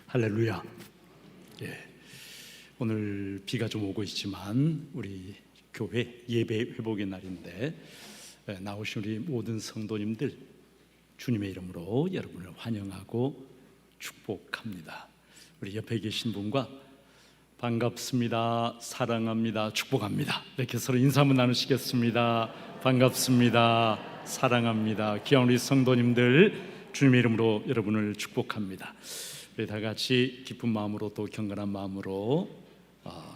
할렐루야. 오늘 비가 좀 오고 있지만 우리 교회 예배 회복의 날인데 나오신 우리 모든 성도님들 주님의 이름으로 여러분을 환영하고 축복합니다. 우리 옆에 계신 분과 반갑습니다, 사랑합니다, 축복합니다 이렇게 서로 인사 한번 나누시겠습니다. 반갑습니다, 사랑합니다. 귀한 우리 성도님들 주님의 이름으로 여러분을 축복합니다. 우리 다 같이 기쁜 마음으로 또 경건한 마음으로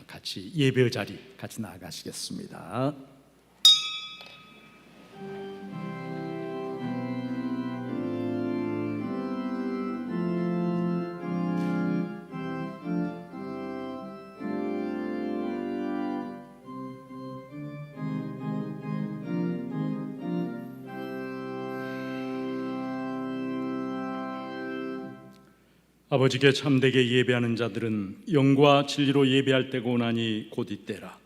같이 예배 자리 같이 나아가시겠습니다. 아버지께 참되게 예배하는 자들은 영과 진리로 예배할 때가 오나니 곧 이때라.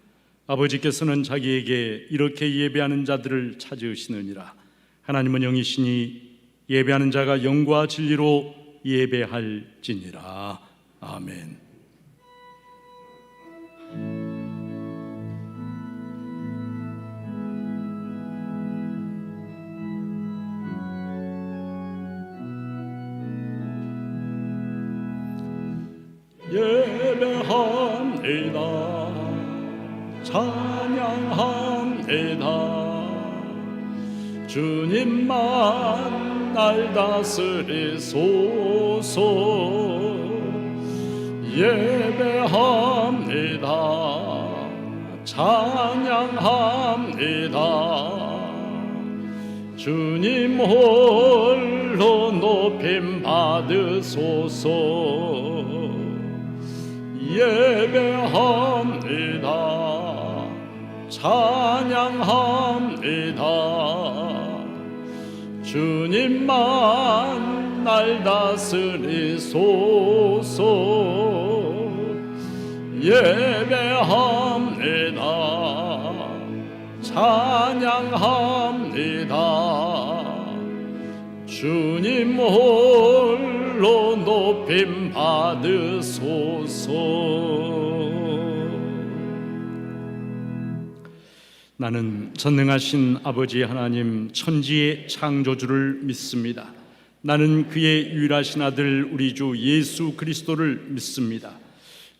아버지께서는 자기에게 이렇게 예배하는 자들을 찾으시느니라. 하나님은 영이시니 예배하는 자가 영과 진리로 예배할지니라. 아멘. 예배합니다. 찬양합니다. 주님만 날 다스리소서. 예배합니다. 찬양합니다. 주님 홀로 높임 받으소서. 예배합니다. 찬양합니다. 주님만 날 다스리소서. 예배합니다. 찬양합니다. 주님 홀로 높임 받으소서. 나는 전능하신 아버지 하나님 천지의 창조주를 믿습니다. 나는 그의 유일하신 아들 우리 주 예수 그리스도를 믿습니다.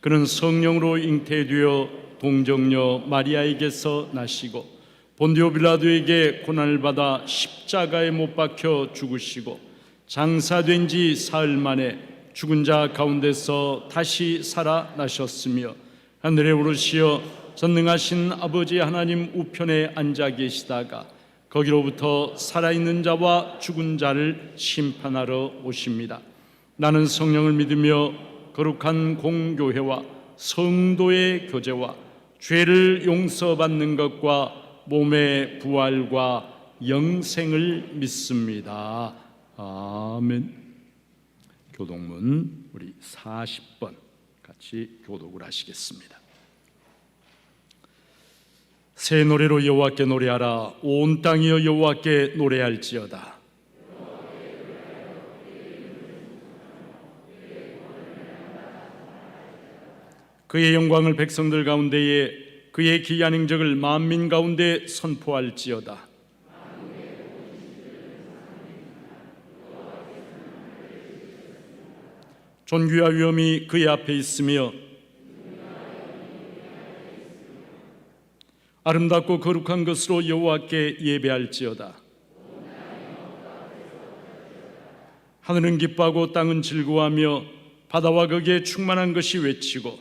그는 성령으로 잉태되어 동정녀 마리아에게서 나시고 본디오 빌라도에게 고난을 받아 십자가에 못 박혀 죽으시고 장사된 지 사흘 만에 죽은 자 가운데서 다시 살아나셨으며 하늘에 오르시어 전능하신 아버지 하나님 우편에 앉아 계시다가 거기로부터 살아있는 자와 죽은 자를 심판하러 오십니다. 나는 성령을 믿으며 거룩한 공교회와 성도의 교제와 죄를 용서받는 것과 몸의 부활과 영생을 믿습니다. 아멘. 교독문 우리 40번 같이 교독을 하시겠습니다. 새 노래로 여호와께 노래하라. 온 땅이여 여호와께 노래할지어다. 그의 영광을 백성들 가운데에 그의 기이한 행적을 만민 가운데 선포할지어다. 존귀와 위엄이 그의 앞에 있으며 아름답고 거룩한 것으로 여호와께 예배할지어다. 하늘은 기뻐하고 땅은 즐거워하며 바다와 거기에 충만한 것이 외치고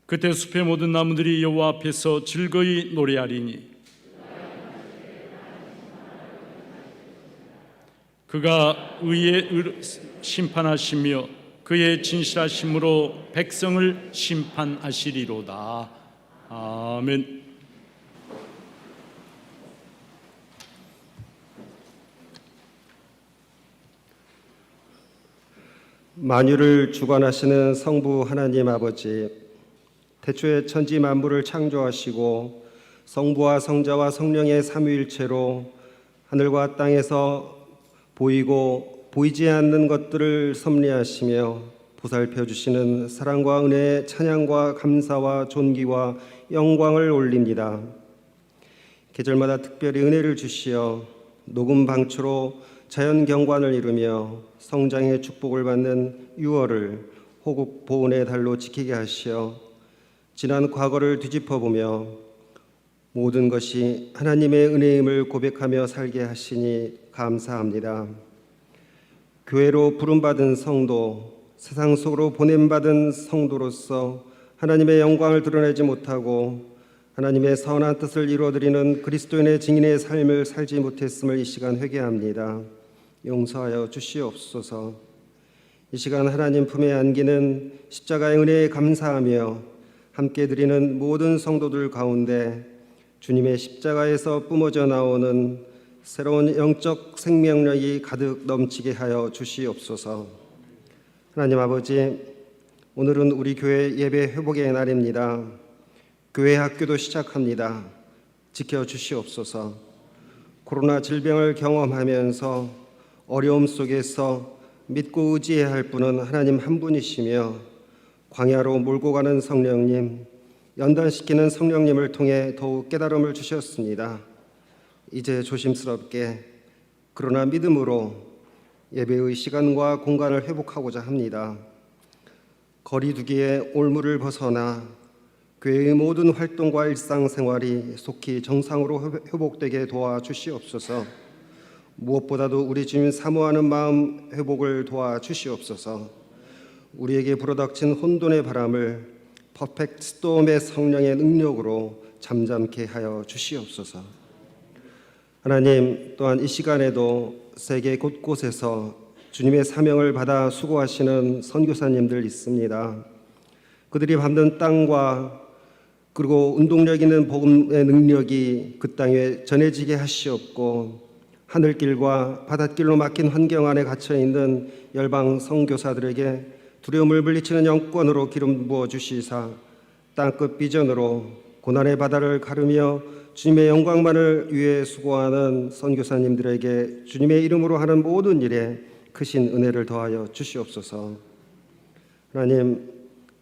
그때 숲의 모든 나무들이 여호와 앞에서 즐거이 노래하리니 그가 의에 심판하시며 그의 진실하심으로 백성을 심판하시리로다. 아멘. 만유를 주관하시는 성부 하나님 아버지, 태초에 천지 만물을 창조하시고 성부와 성자와 성령의 삼위일체로 하늘과 땅에서 보이고 보이지 않는 것들을 섭리하시며 보살펴 주시는 사랑과 은혜의 찬양과 감사와 존귀와 영광을 올립니다. 계절마다 특별히 은혜를 주시어 녹음 방초로 자연 경관을 이루며 성장의 축복을 받는 6월을 호국 보훈의 달로 지키게 하시어 지난 과거를 뒤집어 보며 모든 것이 하나님의 은혜임을 고백하며 살게 하시니 감사합니다. 교회로 부름받은 성도, 세상 속으로 보냄받은 성도로서 하나님의 영광을 드러내지 못하고 하나님의 선한 뜻을 이루어드리는 그리스도인의 증인의 삶을 살지 못했음을 이 시간 회개합니다. 용서하여 주시옵소서. 이 시간 하나님 품에 안기는 십자가의 은혜에 감사하며 함께 드리는 모든 성도들 가운데 주님의 십자가에서 뿜어져 나오는 새로운 영적 생명력이 가득 넘치게 하여 주시옵소서. 하나님 아버지, 오늘은 우리 교회 예배 회복의 날입니다. 교회 학교도 시작합니다. 지켜주시옵소서. 코로나 질병을 경험하면서 어려움 속에서 믿고 의지해야 할 분은 하나님 한 분이시며 광야로 몰고 가는 성령님, 연단시키는 성령님을 통해 더욱 깨달음을 주셨습니다. 이제 조심스럽게 그러나 믿음으로 예배의 시간과 공간을 회복하고자 합니다. 거리두기의 올무를 벗어나 교회의 모든 활동과 일상생활이 속히 정상으로 회복되게 도와주시옵소서. 무엇보다도 우리 주님 사모하는 마음 회복을 도와주시옵소서. 우리에게 불어닥친 혼돈의 바람을 퍼펙트 스톰의 성령의 능력으로 잠잠케 하여 주시옵소서. 하나님, 또한 이 시간에도 세계 곳곳에서 주님의 사명을 받아 수고하시는 선교사님들 있습니다. 그들이 밟는 땅과 그리고 운동력 있는 복음의 능력이 그 땅에 전해지게 하시옵고 하늘길과 바닷길로 막힌 환경 안에 갇혀있는 열방 선교사들에게 두려움을 물리치는 영권으로 기름 부어 주시사 땅끝 비전으로 고난의 바다를 가르며 주님의 영광만을 위해 수고하는 선교사님들에게 주님의 이름으로 하는 모든 일에 크신 은혜를 더하여 주시옵소서. 하나님,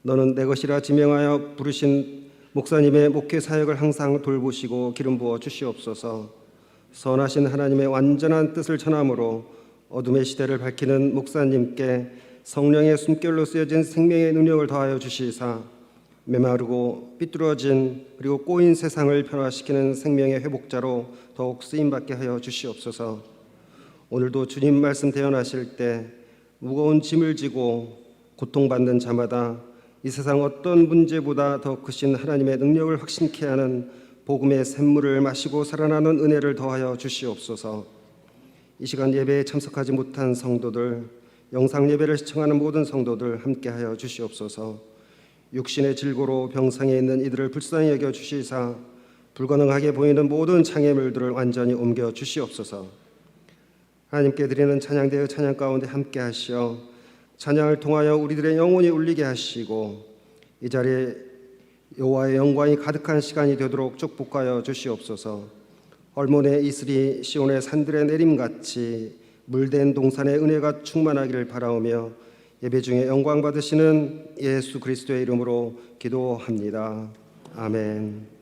너는 내 것이라 지명하여 부르신 목사님의 목회 사역을 항상 돌보시고 기름 부어 주시옵소서. 선하신 하나님의 완전한 뜻을 전함으로 어둠의 시대를 밝히는 목사님께 성령의 숨결로 쓰여진 생명의 능력을 더하여 주시사 메마르고 삐뚤어진 그리고 꼬인 세상을 변화시키는 생명의 회복자로 더욱 쓰임받게 하여 주시옵소서. 오늘도 주님 말씀 대언하실 때 무거운 짐을 지고 고통받는 자마다 이 세상 어떤 문제보다 더 크신 하나님의 능력을 확신케 하는 복음의 샘물을 마시고 살아나는 은혜를 더하여 주시옵소서. 이 시간 예배에 참석하지 못한 성도들, 영상 예배를 시청하는 모든 성도들 함께하여 주시옵소서. 육신의 질고로 병상에 있는 이들을 불쌍히 여겨 주시사 불가능하게 보이는 모든 장애물들을 완전히 옮겨 주시옵소서. 하나님께 드리는 찬양대의 찬양 가운데 함께하시어 찬양을 통하여 우리들의 영혼이 울리게 하시고 이 자리에 여호와의 영광이 가득한 시간이 되도록 축복하여 주시옵소서. 헐몬의 이슬이 시온의 산들의 내림같이 물된 동산의 은혜가 충만하기를 바라오며 예배 중에 영광 받으시는 예수 그리스도의 이름으로 기도합니다. 아멘.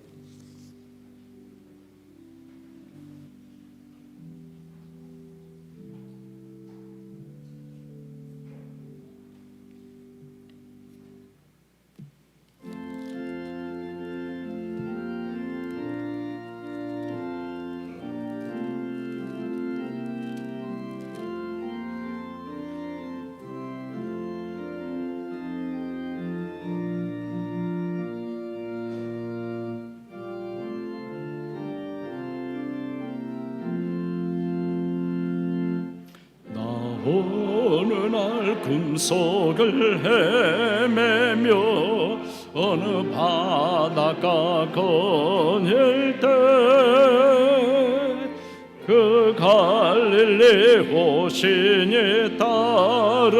어느 날 꿈속을 헤매며 어느 바닷가 거닐 때 그 갈릴리 호신이 따르는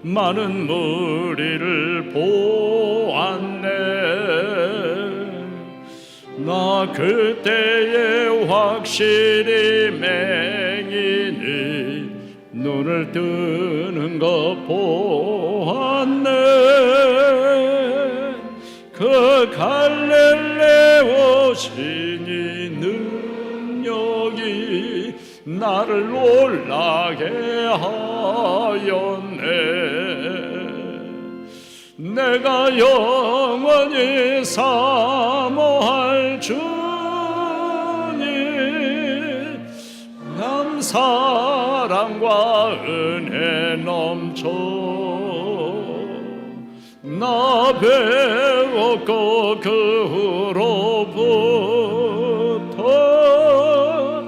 많은 무리를 보았네. 나 그때에 확실히 맹인을 눈을 뜨는 것 보았네. 그 갈릴레오 신이 능력이 나를 놀라게 하였네. 내가 영원히 사모할 주님, 남 사랑과 은혜 넘쳐 나 배웠고 그 후로부터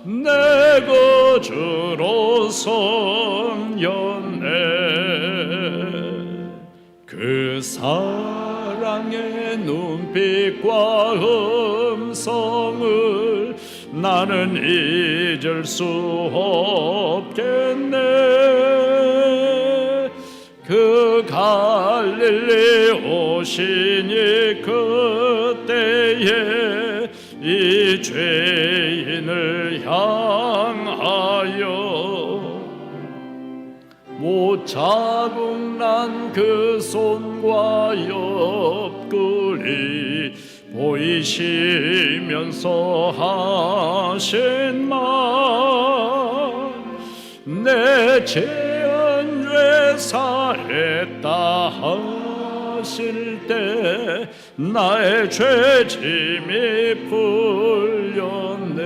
내 거주로 섬겼네. 그 사랑의 눈빛과 음성을 나는 잊을 수 없겠네. 그 갈릴리 오시니 그때에 이 죄인을 향하여 못 자국 난 그 손과 옆구리 보이시면서 하신 말, 내 죄은 죄 사했다 하실 때 나의 죄짐이 풀렸네.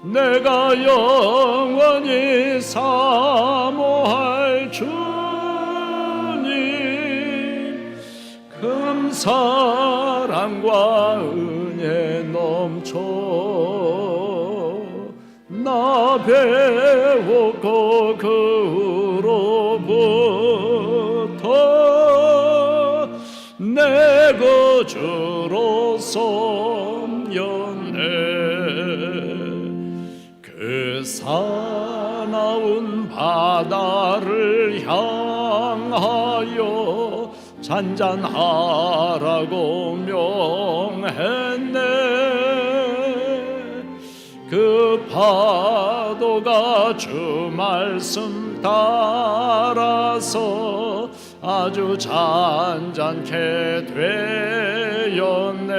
내가 영원히 사모할 주님, 금 사랑과 은혜 넘쳐 나 배웠고 그 후로부터 내 거주로 섬겼네. 그 사나운 바다를 향하여 잔잔하라고 명했네. 그 파도가 주 말씀 따라서 아주 잔잔케 되었네.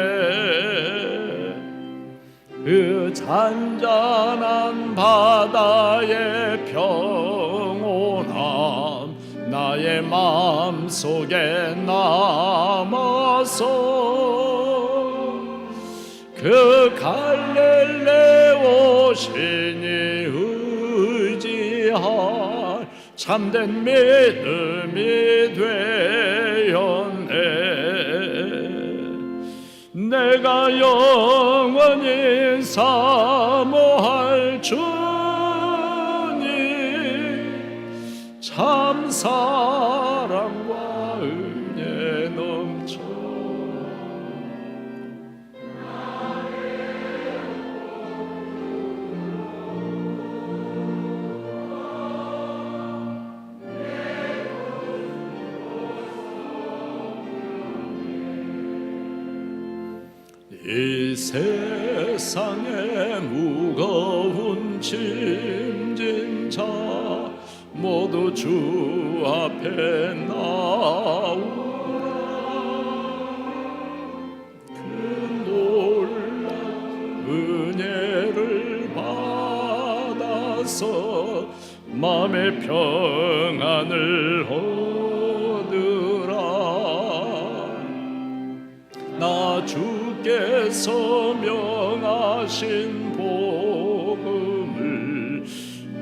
그 잔잔한 바다의 평온함 나의 마음속에 남아서 그 갈릴레오 신이 의지할 참된 믿음이 되었네. 내가 영원히 사모할 주님, 참 사랑과 은혜 넘쳐 이 세상에 무거운 짐진 자 모두 주 앞에 나오라. 그 놀라운 은혜를 받아서 마음의 평안을 얻으라. 나 주께서 명하신 복음을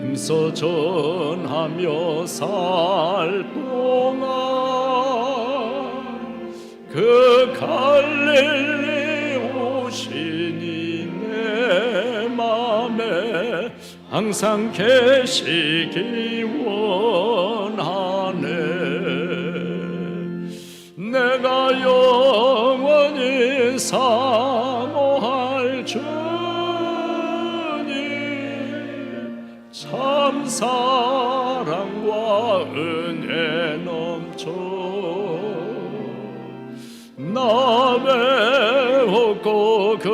힘써 전하며 살 동안 그 갈릴리 오시니 내 맘에 항상 계시기 원하네. 내가 영원히 사모할 주님, 참 사랑과 은혜 넘쳐 나 배웠고 그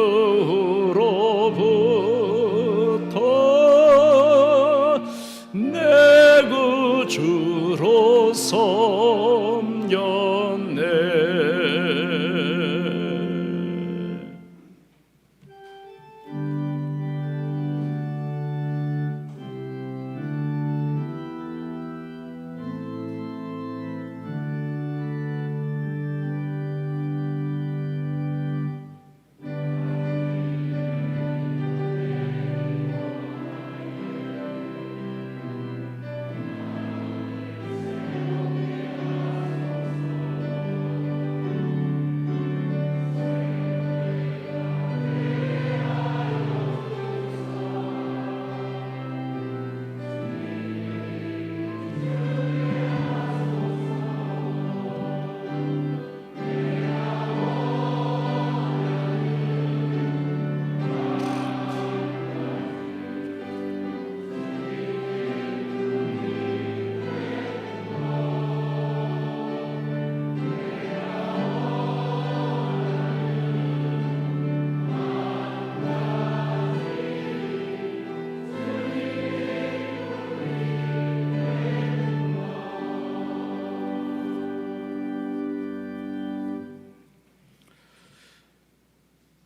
후로부터 섬겼네.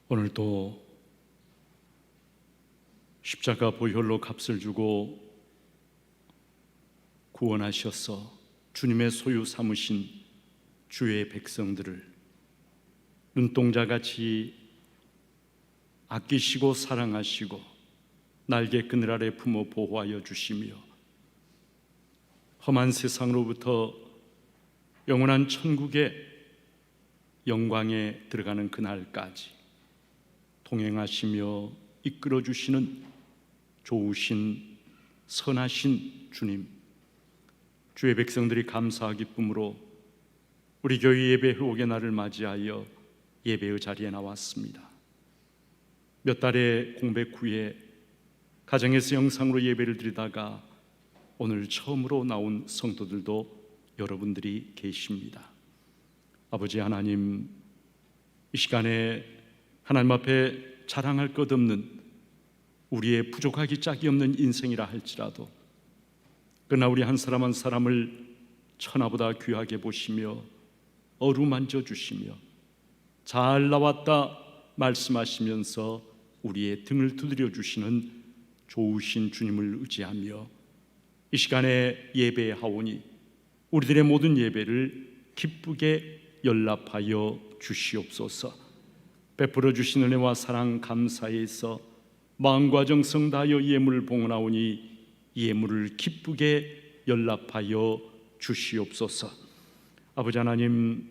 오늘도 십자가 보혈로 값을 주고 구원하셔서 주님의 소유 삼으신 주의 백성들을 눈동자같이 아끼시고 사랑하시고 날개 그늘 아래 품어 보호하여 주시며 험한 세상으로부터 영원한 천국의 영광에 들어가는 그날까지 동행하시며 이끌어 주시는 좋으신 선하신 주님, 주의 백성들이 감사와 기쁨으로 우리 교회 예배 회복의 날을 맞이하여 예배의 자리에 나왔습니다. 몇 달의 공백 후에 가정에서 영상으로 예배를 드리다가 오늘 처음으로 나온 성도들도 여러분들이 계십니다. 아버지 하나님, 이 시간에 하나님 앞에 자랑할 것 없는 우리의 부족하기 짝이 없는 인생이라 할지라도 그러나 우리 한 사람 한 사람을 천하보다 귀하게 보시며 어루만져 주시며 잘 나왔다 말씀하시면서 우리의 등을 두드려 주시는 좋으신 주님을 의지하며 이 시간에 예배하오니 우리들의 모든 예배를 기쁘게 연락하여 주시옵소서. 베풀어 주신 은혜와 사랑 감사에 있어 마음과 정성 다하여 예물을 봉헌하오니 예물을 기쁘게 연락하여 주시옵소서. 아버지 하나님,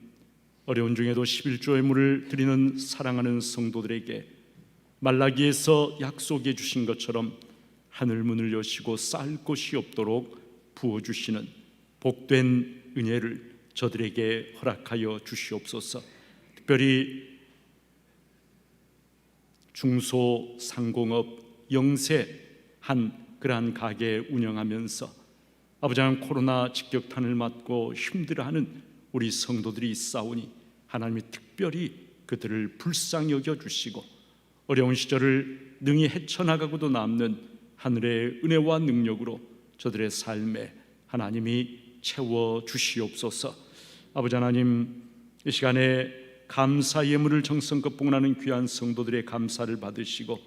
어려운 중에도 11조 예물을 드리는 사랑하는 성도들에게 말라기에서 약속해 주신 것처럼 하늘 문을 여시고 쌓을 곳이 없도록 부어주시는 복된 은혜를 저들에게 허락하여 주시옵소서. 특별히 중소상공업 영세한 그러한 가게 운영하면서 아버지 하나님 코로나 직격탄을 맞고 힘들어하는 우리 성도들이 있사오니 하나님이 특별히 그들을 불쌍히 여겨주시고 어려운 시절을 능히 헤쳐나가고도 남는 하늘의 은혜와 능력으로 저들의 삶에 하나님이 채워주시옵소서. 아버지 하나님, 이 시간에 감사 예물을 정성껏 봉헌하는 귀한 성도들의 감사를 받으시고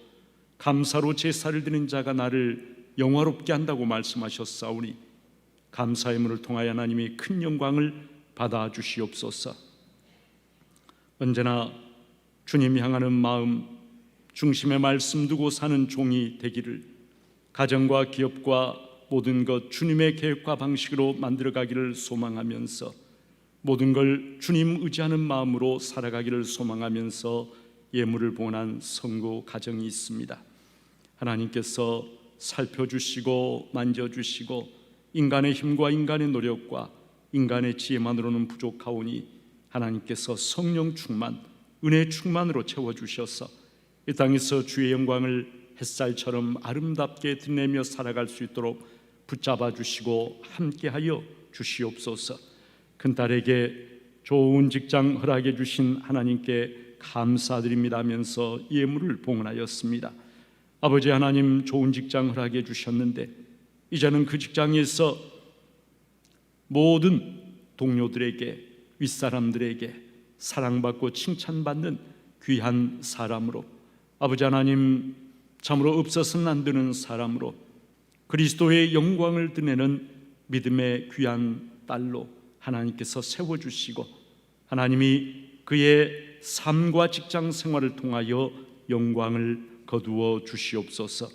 감사로 제사를 드리는 자가 나를 영화롭게 한다고 말씀하셨사오니 감사 예물을 통하여 하나님이 큰 영광을 받아 주시옵소서. 언제나 주님 향하는 마음 중심에 말씀 두고 사는 종이 되기를, 가정과 기업과 모든 것 주님의 계획과 방식으로 만들어가기를 소망하면서 모든 걸 주님 의지하는 마음으로 살아가기를 소망하면서 예물을 봉헌한 성도 가정이 있습니다. 하나님께서 살펴주시고 만져주시고 인간의 힘과 인간의 노력과 인간의 지혜만으로는 부족하오니 하나님께서 성령 충만, 은혜 충만으로 채워주셔서 이 땅에서 주의 영광을 햇살처럼 아름답게 드러내며 살아갈 수 있도록 붙잡아 주시고 함께하여 주시옵소서. 큰딸에게 좋은 직장 허락해 주신 하나님께 감사드립니다 하면서 예물을 봉헌하였습니다. 아버지 하나님, 좋은 직장 허락해 주셨는데 이제는 그 직장에서 모든 동료들에게, 윗사람들에게 사랑받고 칭찬받는 귀한 사람으로, 아버지 하나님 참으로 없어서는 안 되는 사람으로, 그리스도의 영광을 드러내는 믿음의 귀한 딸로 하나님께서 세워주시고, 하나님이 그의 삶과 직장 생활을 통하여 영광을 거두어 주시옵소서.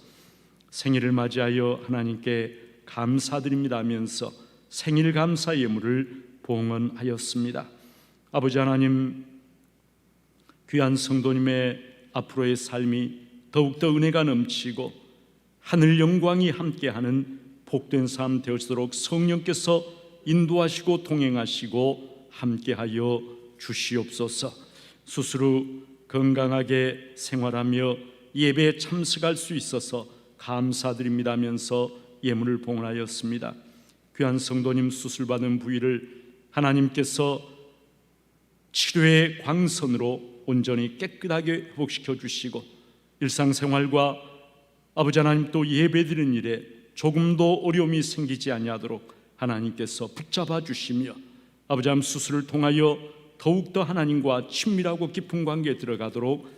생일을 맞이하여 하나님께 감사드립니다 하면서 생일 감사 예물을 봉헌하였습니다. 아버지 하나님, 귀한 성도님의 앞으로의 삶이 더욱더 은혜가 넘치고 하늘 영광이 함께하는 복된 삶 되어지도록 성령께서 인도하시고 동행하시고 함께하여 주시옵소서. 스스로 건강하게 생활하며 예배에 참석할 수 있어서 감사드립니다 하면서 예물을 봉헌하였습니다. 귀한 성도님 수술받은 부위를 하나님께서 치료의 광선으로 온전히 깨끗하게 회복시켜 주시고, 일상생활과 아버지 하나님 또 예배드리는 일에 조금도 어려움이 생기지 아니하도록 하나님께서 붙잡아 주시며, 아버지 하나님 수술을 통하여 더욱더 하나님과 친밀하고 깊은 관계에 들어가도록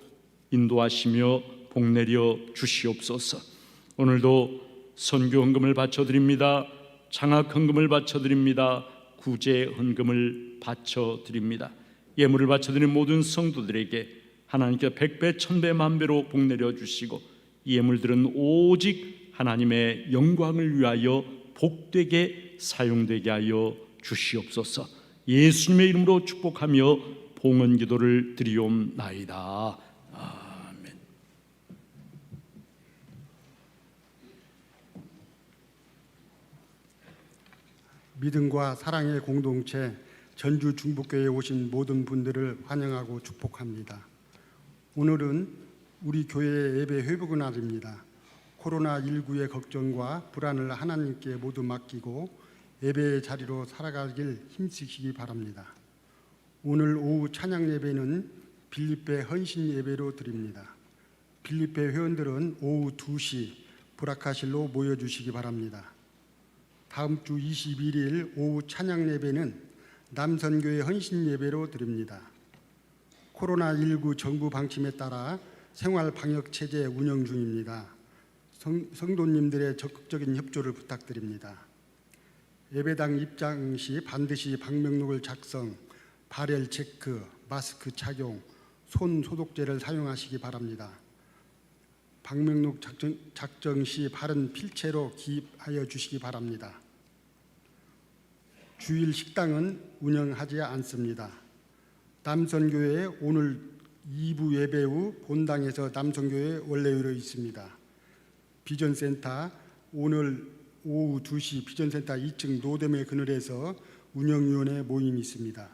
인도하시며 복내려 주시옵소서. 오늘도 선교 헌금을 바쳐드립니다. 장학 헌금을 바쳐드립니다. 구제 헌금을 바쳐드립니다. 예물을 바쳐드리는 모든 성도들에게 하나님께 백배 천배 만배로 복내려 주시고, 이 예물들은 오직 하나님의 영광을 위하여 복되게 사용되게 하여 주시옵소서. 예수님의 이름으로 축복하며 봉헌 기도를 드리옵나이다. 아멘. 믿음과 사랑의 공동체 전주 중복교회에 오신 모든 분들을 환영하고 축복합니다. 오늘은 우리 교회의 예배 회복의 날입니다. 코로나19의 걱정과 불안을 하나님께 모두 맡기고 예배의 자리로 살아가길 힘쓰시기 바랍니다. 오늘 오후 찬양 예배는 빌립배 헌신 예배로 드립니다. 빌립배 회원들은 오후 2시 브라카실로 모여주시기 바랍니다. 다음 주 21일 오후 찬양 예배는 남선교회 헌신 예배로 드립니다. 코로나19 정부 방침에 따라 생활 방역 체제 운영 중입니다. 성도님들의 적극적인 협조를 부탁드립니다. 예배당 입장 시 반드시 방명록을 작성, 발열 체크, 마스크 착용, 손 소독제를 사용하시기 바랍니다. 방명록 작성 시 바른 필체로 기입하여 주시기 바랍니다. 주일 식당은 운영하지 않습니다. 남선교회 오늘 2부 예배 후 본당에서 남선교회 원래로 있습니다. 비전센터 오늘 오후 2시 비전센터 2층 노담의 그늘에서 운영위원회 모임이 있습니다.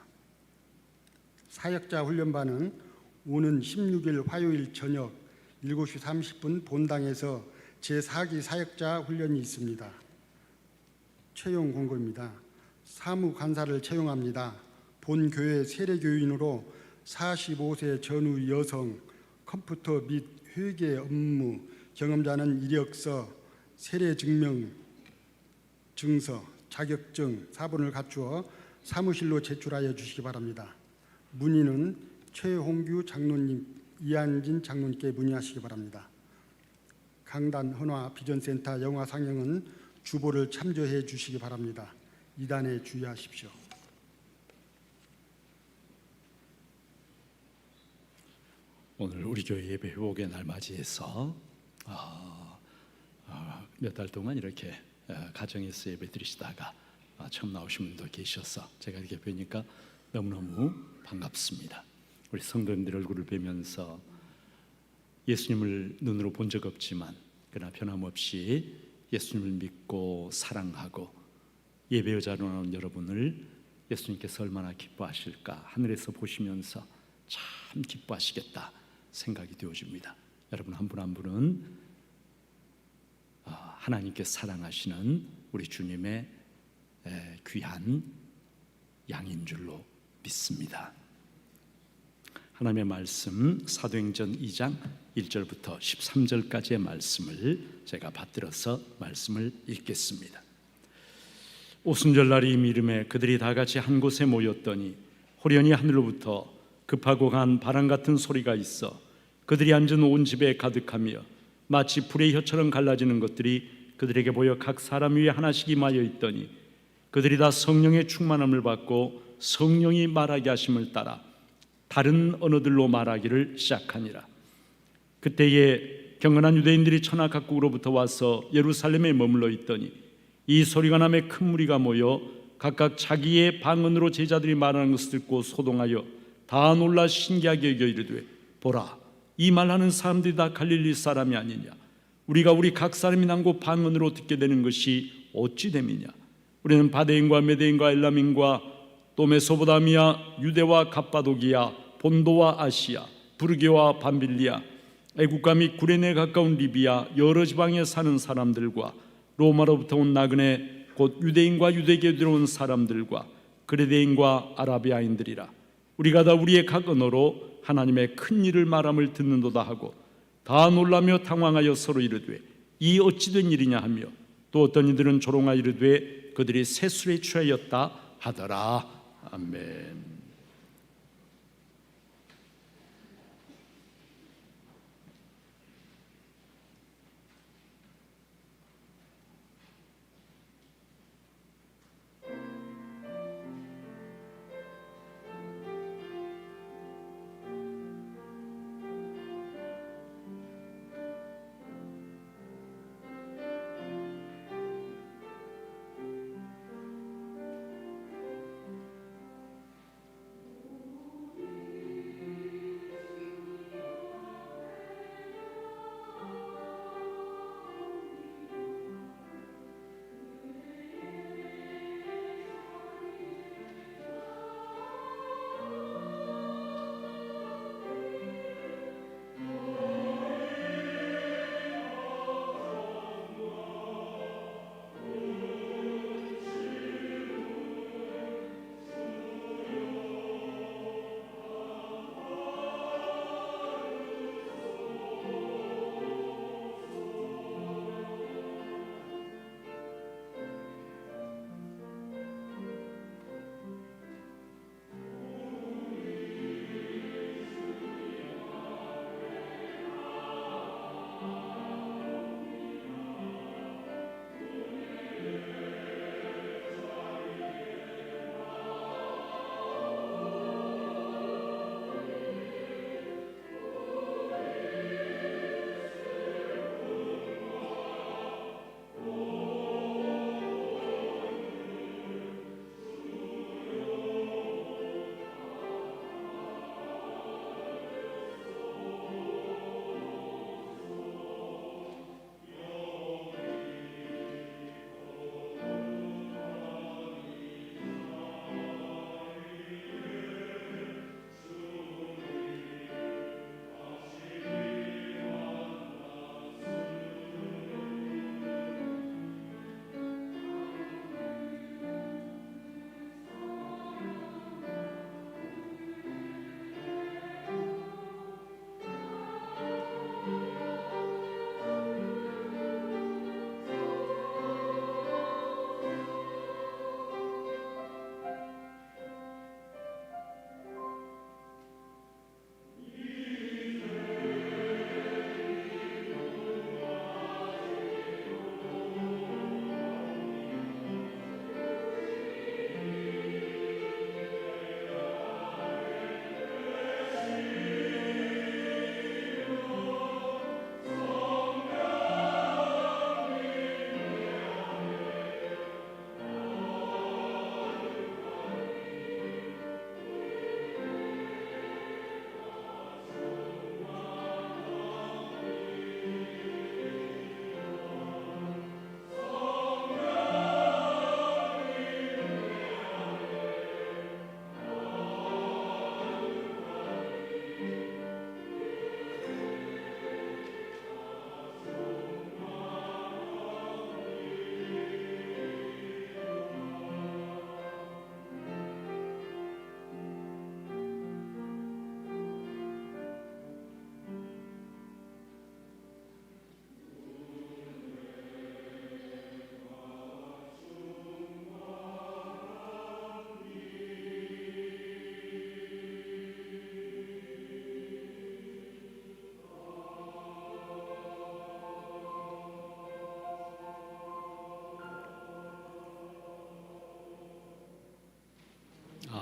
사역자 훈련반은 오는 16일 화요일 저녁 7시 30분 본당에서 제4기 사역자 훈련이 있습니다. 채용 공고입니다. 사무관사를 채용합니다. 본 교회 세례교인으로 45세 전후 여성, 컴퓨터 및 회계 업무 경험자는 이력서, 세례증명 증서, 자격증, 사본을 갖추어 사무실로 제출하여 주시기 바랍니다. 문의는 최홍규 장로님, 이한진 장로님께 문의하시기 바랍니다. 강단 헌화 비전센터 영화 상영은 주보를 참조해 주시기 바랍니다. 이단에 주의하십시오. 오늘 우리 교회 예배 회복의 날 맞이해서 몇 달 동안 이렇게 가정에서 예배 드리시다가 처음 나오신 분도 계셔서 제가 이렇게 뵈니까 너무너무 반갑습니다. 우리 성도님들 얼굴을 뵈면서 예수님을 눈으로 본 적 없지만 그러나 변함없이 예수님을 믿고 사랑하고 예배 의자로 나온 여러분을 예수님께서 얼마나 기뻐하실까 하늘에서 보시면서 참 기뻐하시겠다 생각이 되어집니다. 여러분 한 분 한 분은 하나님께 사랑하시는 우리 주님의 귀한 양인 줄로 믿습니다. 하나님의 말씀 사도행전 2장 1절부터 13절까지의 말씀을 제가 받들어서 말씀을 읽겠습니다. 오순절날이 이름에 그들이 다 같이 한 곳에 모였더니 호련히 하늘로부터 급하고 간 바람 같은 소리가 있어 그들이 앉은 온 집에 가득하며 마치 불의 혀처럼 갈라지는 것들이 그들에게 보여 각 사람 위에 하나씩 임하여 있더니 그들이 다 성령의 충만함을 받고 성령이 말하게 하심을 따라 다른 언어들로 말하기를 시작하니라. 그때에 경건한 유대인들이 천하 각국으로부터 와서 예루살렘에 머물러 있더니 이 소리가 나매 큰 무리가 모여 각각 자기의 방언으로 제자들이 말하는 것을 듣고 소동하여 다 놀라 신기하게 여겨 이르되 보라, 이 말하는 사람들이 다 갈릴리 사람이 아니냐. 우리가 우리 각 사람이 난고 방언으로 듣게 되는 것이 어찌 됨이냐. 우리는 바데인과 메데인과 엘람인과 또 메소보다미아, 유대와 갑바도기아, 본도와 아시아, 부르게와 밤빌리아, 애국가 및 구레네에 가까운 리비아 여러 지방에 사는 사람들과 로마로부터 온 나그네 곧 유대인과 유대계에 들어온 사람들과 그레데인과 아라비아인들이라. 우리가 다 우리의 각 언어로 하나님의 큰 일을 말함을 듣는도다 하고 다 놀라며 당황하여 서로 이르되 이 어찌 된 일이냐 하며 또 어떤 이들은 조롱하여 이르되 그들이 세술에 취하였다 하더라. 아멘.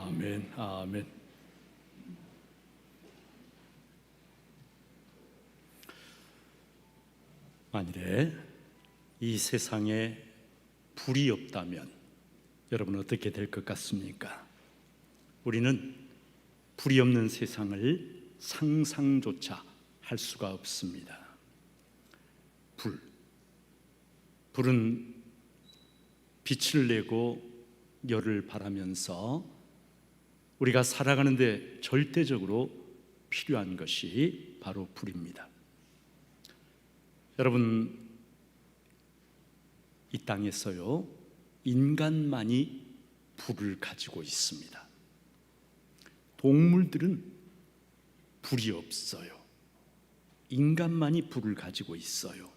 아멘, 아멘. 만일에 이 세상에 불이 없다면 여러분 어떻게 될 것 같습니까? 우리는 불이 없는 세상을 상상조차 할 수가 없습니다. 불은 빛을 내고 열을 발하면서 우리가 살아가는데 절대적으로 필요한 것이 바로 불입니다. 여러분, 이 땅에서요, 인간만이 불을 가지고 있습니다. 동물들은 불이 없어요. 인간만이 불을 가지고 있어요.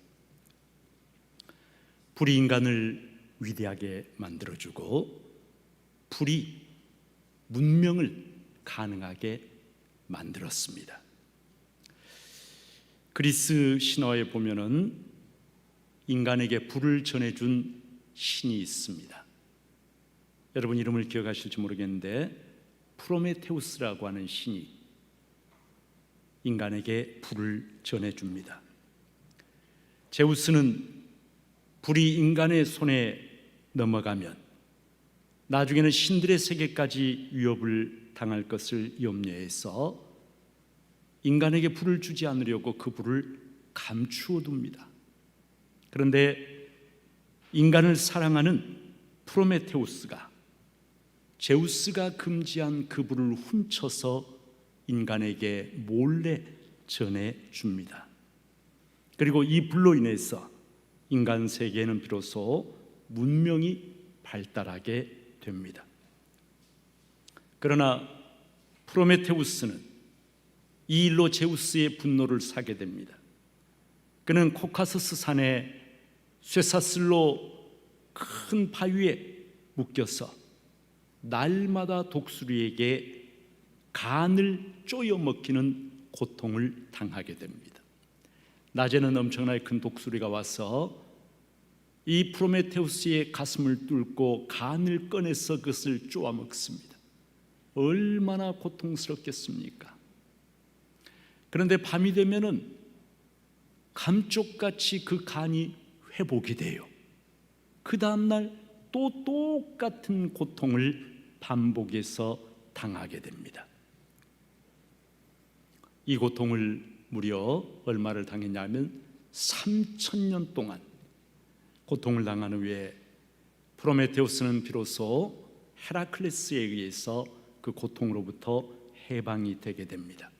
불이 인간을 위대하게 만들어주고 불이 문명을 가능하게 만들었습니다. 그리스 신화에 보면은 인간에게 불을 전해준 신이 있습니다. 여러분 이름을 기억하실지 모르겠는데 프로메테우스라고 하는 신이 인간에게 불을 전해줍니다. 제우스는 불이 인간의 손에 넘어가면 나중에는 신들의 세계까지 위협을 당할 것을 염려해서 인간에게 불을 주지 않으려고 그 불을 감추어 둡니다. 그런데 인간을 사랑하는 프로메테우스가 제우스가 금지한 그 불을 훔쳐서 인간에게 몰래 전해줍니다. 그리고 이 불로 인해서 인간 세계에는 비로소 문명이 발달하게 됩니다. 그러나 프로메테우스는 이 일로 제우스의 분노를 사게 됩니다. 그는 코카서스 산에 쇠사슬로 큰 바위에 묶여서 날마다 독수리에게 간을 쪼여 먹히는 고통을 당하게 됩니다. 낮에는 엄청나게 큰 독수리가 와서 이 프로메테우스의 가슴을 뚫고 간을 꺼내서 그것을 쪼아 먹습니다. 얼마나 고통스럽겠습니까? 그런데 밤이 되면은 감쪽같이 그 간이 회복이 돼요. 그 다음날 또 똑같은 고통을 반복해서 당하게 됩니다. 이 고통을 무려 얼마를 당했냐면 3,000년 동안 고통을 당한 후에 프로메테우스는 비로소 헤라클레스에 의해서 그 고통으로부터 해방이 되게 됩니다.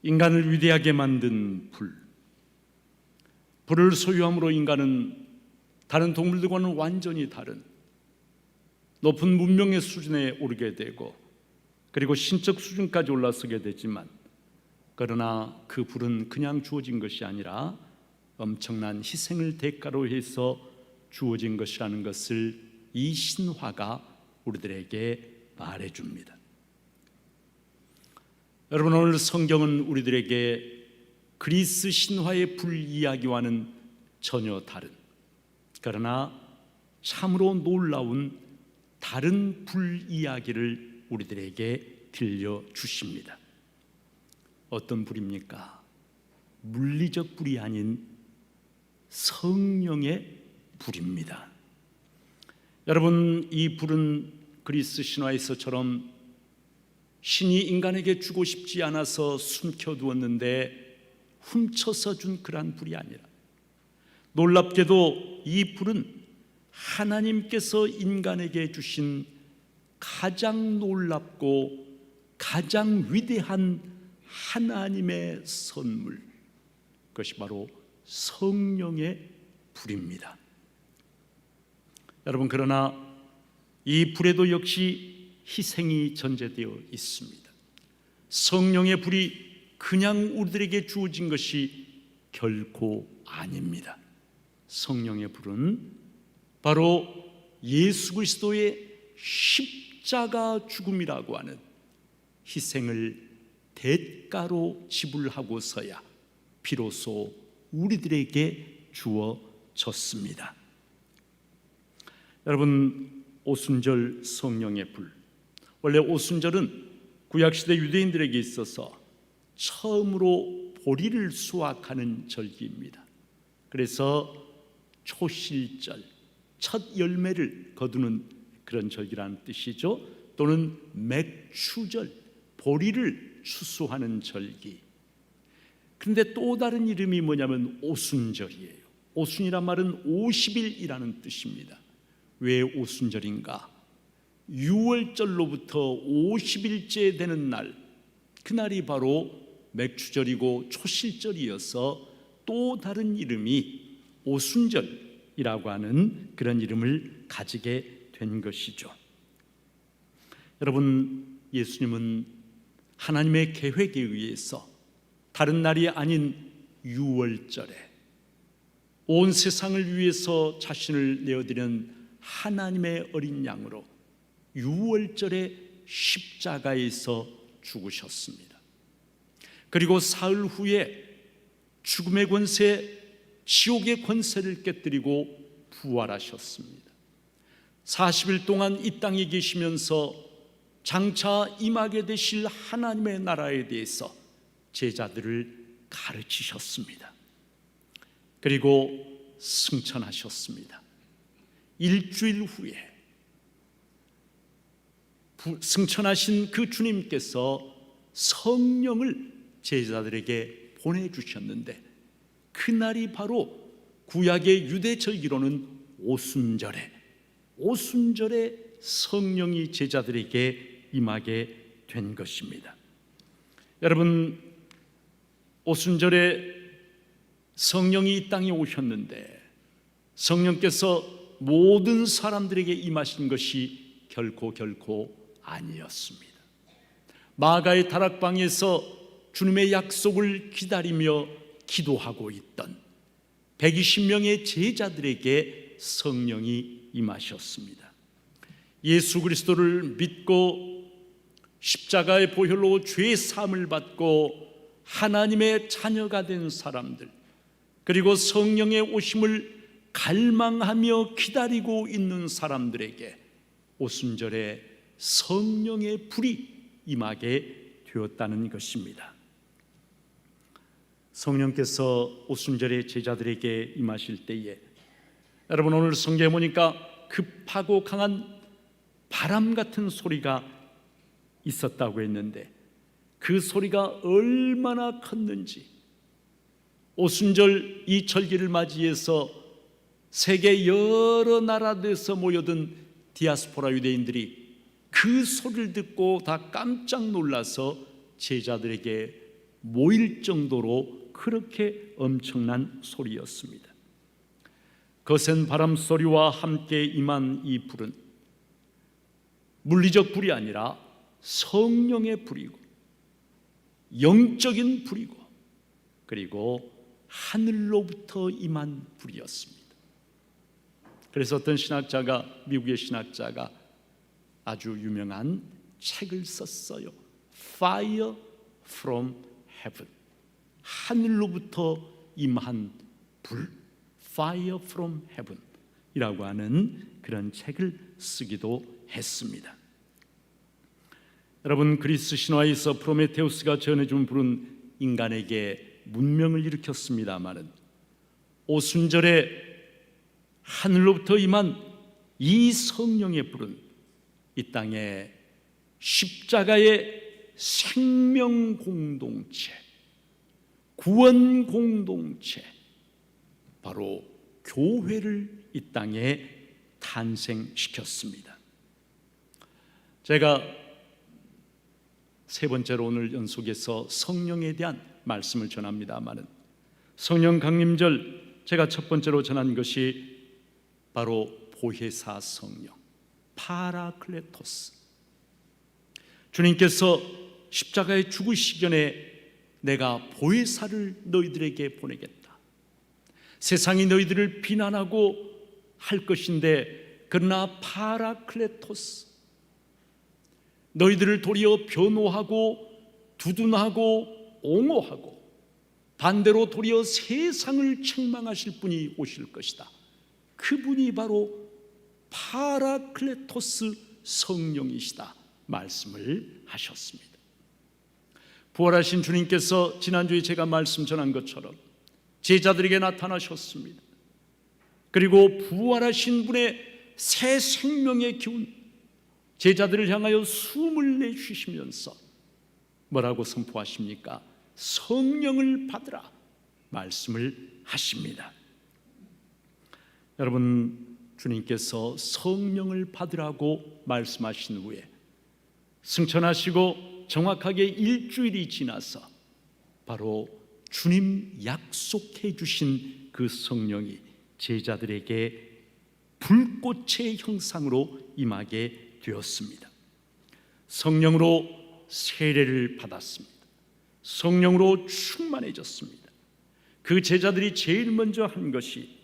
인간을 위대하게 만든 불을 소유함으로 인간은 다른 동물들과는 완전히 다른 높은 문명의 수준에 오르게 되고 그리고 신적 수준까지 올라서게 되지만 그러나 그 불은 그냥 주어진 것이 아니라 엄청난 희생을 대가로 해서 주어진 것이라는 것을 이 신화가 우리들에게 말해줍니다. 여러분, 오늘 성경은 우리들에게 그리스 신화의 불 이야기와는 전혀 다른, 그러나 참으로 놀라운 다른 불 이야기를 우리들에게 들려주십니다. 어떤 불입니까? 물리적 불이 아닌 성령의 불입니다. 여러분, 이 불은 그리스 신화에서처럼 신이 인간에게 주고 싶지 않아서 숨겨두었는데 훔쳐서 준 그러한 불이 아니라 놀랍게도 이 불은 하나님께서 인간에게 주신 가장 놀랍고 가장 위대한 하나님의 선물, 그것이 바로 성령의 불입니다. 여러분, 그러나 이 불에도 역시 희생이 전제되어 있습니다. 성령의 불이 그냥 우리들에게 주어진 것이 결코 아닙니다. 성령의 불은 바로 예수 그리스도의 십자가 죽음이라고 하는 희생을 대가로 지불하고서야 비로소 우리들에게 주어졌습니다. 여러분, 오순절 성령의 불. 원래 오순절은 구약시대 유대인들에게 있어서 처음으로 보리를 수확하는 절기입니다. 그래서 초실절, 첫 열매를 거두는 그런 절기라는 뜻이죠. 또는 맥추절, 보리를 추수하는 절기. 그런데 또 다른 이름이 뭐냐면 오순절이에요. 오순이란 말은 50일이라는 뜻입니다. 왜 오순절인가? 6월절로부터 50일째 되는 날, 그날이 바로 맥추절이고 초실절이어서 또 다른 이름이 오순절이라고 하는 그런 이름을 가지게 된 것이죠. 여러분, 예수님은 하나님의 계획에 의해서 다른 날이 아닌 6월절에 온 세상을 위해서 자신을 내어드리는 하나님의 어린 양으로 6월절에 십자가에서 죽으셨습니다. 그리고 사흘 후에 죽음의 권세, 지옥의 권세를 깨뜨리고 부활하셨습니다. 40일 동안 이 땅에 계시면서 장차 임하게 되실 하나님의 나라에 대해서 제자들을 가르치셨습니다. 그리고 승천하셨습니다. 일주일 후에 승천하신 그 주님께서 성령을 제자들에게 보내주셨는데, 그날이 바로 구약의 유대절기로는 오순절에 성령이 제자들에게 임하게 된 것입니다. 여러분, 오순절에 성령이 이 땅에 오셨는데 성령께서 모든 사람들에게 임하신 것이 결코 아니었습니다. 마가의 다락방에서 주님의 약속을 기다리며 기도하고 있던 120명의 제자들에게 성령이 임하셨습니다. 예수 그리스도를 믿고 십자가의 보혈로 죄의 사함을 받고 하나님의 자녀가 된 사람들, 그리고 성령의 오심을 갈망하며 기다리고 있는 사람들에게 오순절에 성령의 불이 임하게 되었다는 것입니다. 성령께서 오순절에 제자들에게 임하실 때에, 여러분, 오늘 성경에 보니까 급하고 강한 바람 같은 소리가 있었다고 했는데 그 소리가 얼마나 컸는지, 오순절 이 절기를 맞이해서 세계 여러 나라에서 모여든 디아스포라 유대인들이 그 소리를 듣고 다 깜짝 놀라서 제자들에게 모일 정도로 그렇게 엄청난 소리였습니다. 거센 바람 소리와 함께 임한 이 불은 물리적 불이 아니라 성령의 불이고 영적인 불이고 그리고 하늘로부터 임한 불이었습니다. 그래서 어떤 신학자가, 미국의 신학자가 아주 유명한 책을 썼어요. Fire from Heaven, 하늘로부터 임한 불, Fire from Heaven 이라고 하는 그런 책을 쓰기도 했습니다. 여러분, 그리스 신화에서 프로메테우스가 전해준 불은 인간에게 문명을 일으켰습니다마는 오순절에 하늘로부터 임한 이 성령의 불은 이 땅에 십자가의 생명 공동체, 구원 공동체, 바로 교회를 이 땅에 탄생시켰습니다. 제가 세 번째로 오늘 연속해서 성령에 대한 말씀을 전합니다마는 성령 강림절, 제가 첫 번째로 전한 것이 바로 보혜사 성령, 파라클레토스. 주님께서 십자가에 죽으시기 전에 내가 보혜사를 너희들에게 보내겠다. 세상이 너희들을 비난하고 할 것인데 그러나 파라클레토스, 너희들을 도리어 변호하고 두둔하고 옹호하고 반대로 도리어 세상을 책망하실 분이 오실 것이다. 그분이 바로 파라클레토스 성령이시다 말씀을 하셨습니다. 부활하신 주님께서 지난주에 제가 말씀 전한 것처럼 제자들에게 나타나셨습니다. 그리고 부활하신 분의 새 생명의 기운, 제자들을 향하여 숨을 내쉬시면서 뭐라고 선포하십니까? 성령을 받으라 말씀을 하십니다. 여러분, 주님께서 성령을 받으라고 말씀하신 후에 승천하시고 정확하게 일주일이 지나서 바로 주님 약속해 주신 그 성령이 제자들에게 불꽃의 형상으로 임하게 되었습니다. 성령으로 세례를 받았습니다. 성령으로 충만해졌습니다. 그 제자들이 제일 먼저 한 것이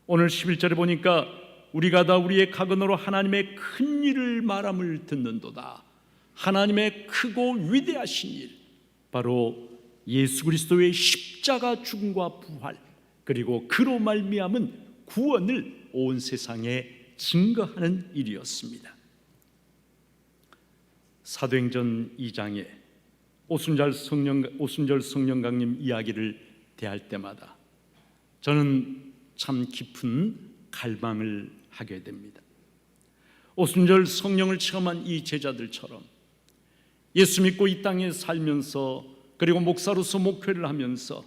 오늘 11절에 보니까 우리가 다 우리의 가근으로 하나님의 큰 일을 말함을 듣는도다. 하나님의 크고 위대하신 일, 바로 예수 그리스도의 십자가 죽음과 부활, 그리고 그로 말미암은 구원을 온 세상에 증거하는 일이었습니다. 사도행전 2장에 오순절 성령강림 이야기를 대할 때마다 저는 참 깊은 갈망을 하게 됩니다. 오순절 성령을 체험한 이 제자들처럼 예수 믿고 이 땅에 살면서, 그리고 목사로서 목회를 하면서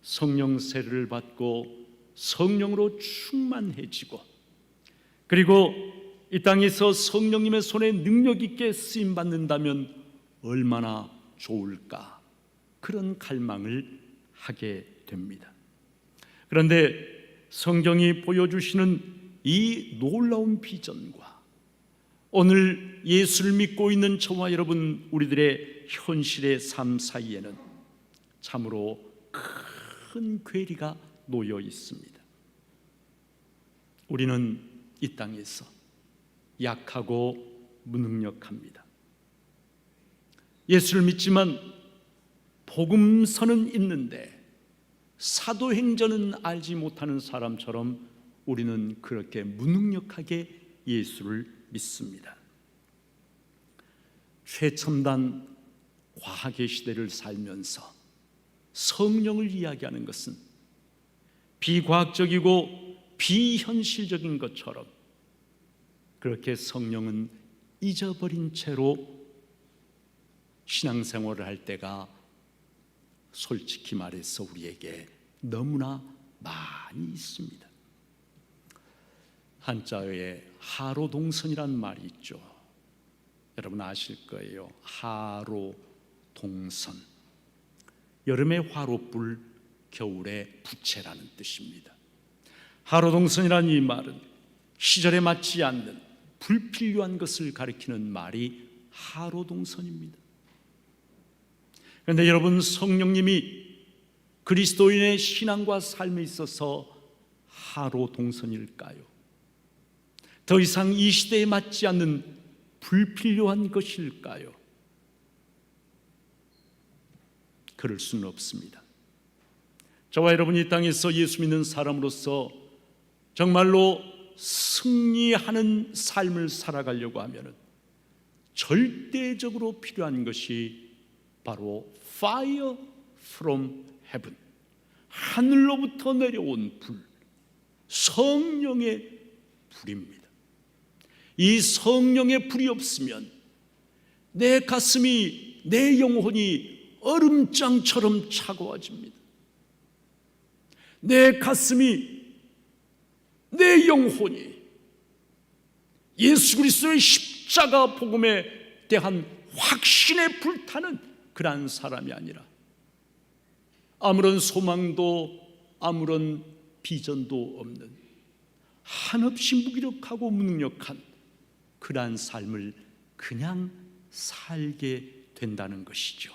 성령 세례를 받고 성령으로 충만해지고, 그리고 이 땅에서 성령님의 손에 능력 있게 쓰임 받는다면 얼마나 좋을까, 그런 갈망을 하게 됩니다. 그런데 성경이 보여주시는 이 놀라운 비전과 오늘 예수를 믿고 있는 저와 여러분 우리들의 현실의 삶 사이에는 참으로 큰 괴리가 놓여 있습니다. 우리는 이 땅에서 약하고 무능력합니다. 예수를 믿지만 복음서는 있는데 사도행전은 알지 못하는 사람처럼 우리는 그렇게 무능력하게 예수를 믿습니다. 최첨단 과학의 시대를 살면서 성령을 이야기하는 것은 비과학적이고 비현실적인 것처럼 그렇게 성령은 잊어버린 채로 신앙생활을 할 때가 솔직히 말해서 우리에게 너무나 많이 있습니다. 한자어에 하로동선이란 말이 있죠. 여러분 아실 거예요. 하로동선, 여름에 화로불, 겨울에 부채라는 뜻입니다. 하로동선이라는 이 말은 시절에 맞지 않는 불필요한 것을 가리키는 말이 하로동선입니다. 그런데 여러분, 성령님이 그리스도인의 신앙과 삶에 있어서 하로동선일까요? 더 이상 이 시대에 맞지 않는 불필요한 것일까요? 그럴 수는 없습니다. 저와 여러분이 이 땅에서 예수 믿는 사람으로서 정말로 승리하는 삶을 살아가려고 하면 절대적으로 필요한 것이 바로 fire from heaven, 하늘로부터 내려온 불, 성령의 불입니다. 이 성령의 불이 없으면 내 가슴이, 내 영혼이 얼음장처럼 차가워집니다. 내 가슴이, 내 영혼이 예수 그리스도의 십자가 복음에 대한 확신에 불타는 그러한 사람이 아니라 아무런 소망도 아무런 비전도 없는 한없이 무기력하고 무능력한 그러한 삶을 그냥 살게 된다는 것이죠.